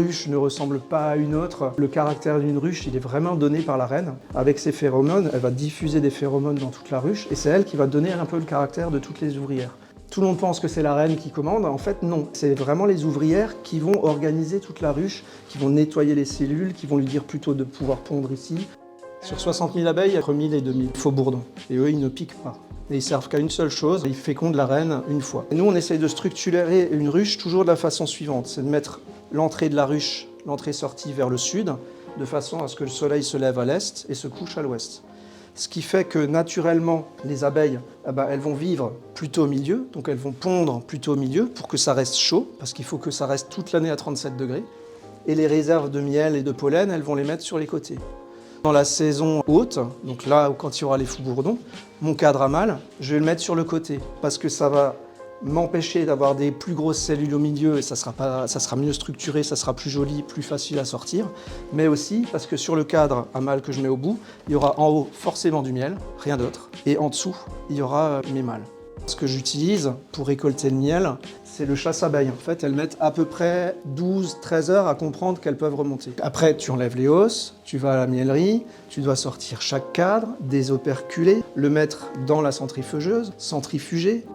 ruche ne ressemble pas à une autre. Le caractère d'une ruche, il est vraiment donné par la reine. Avec ses phéromones, elle va diffuser des phéromones dans toute la ruche et c'est elle qui va donner un peu le caractère de toutes les ouvrières. Tout le monde pense que c'est la reine qui commande, en fait non. C'est vraiment les ouvrières qui vont organiser toute la ruche, qui vont nettoyer les cellules, qui vont lui dire plutôt de pouvoir pondre ici. Sur 60 000 abeilles, il y a entre 1000 et 2000 faux bourdons. Et eux, ils ne piquent pas. Et ils servent qu'à une seule chose, ils fécondent la reine une fois. Et nous, on essaye de structurer une ruche toujours de la façon suivante. C'est de mettre l'entrée de la ruche, l'entrée-sortie vers le sud, de façon à ce que le soleil se lève à l'est et se couche à l'ouest. Ce qui fait que naturellement, les abeilles, elles vont vivre plutôt au milieu, donc elles vont pondre plutôt au milieu pour que ça reste chaud, parce qu'il faut que ça reste toute l'année à 37 degrés. Et les réserves de miel et de pollen, elles vont les mettre sur les côtés. Dans la saison haute, donc là quand il y aura les fous bourdons, mon cadre à mâle, je vais le mettre sur le côté, parce que ça va m'empêcher d'avoir des plus grosses cellules au milieu et ça sera mieux structuré, ça sera plus joli, plus facile à sortir, mais aussi parce que sur le cadre à mâle que je mets au bout, il y aura en haut forcément du miel, rien d'autre, et en dessous, il y aura mes mâles. Ce que j'utilise pour récolter le miel, c'est le chasse-abeilles. En fait, elles mettent à peu près 12-13 heures à comprendre qu'elles peuvent remonter. Après, tu enlèves les hausses, tu vas à la miellerie, tu dois sortir chaque cadre, désoperculer, le mettre dans la centrifugeuse, centrifuger,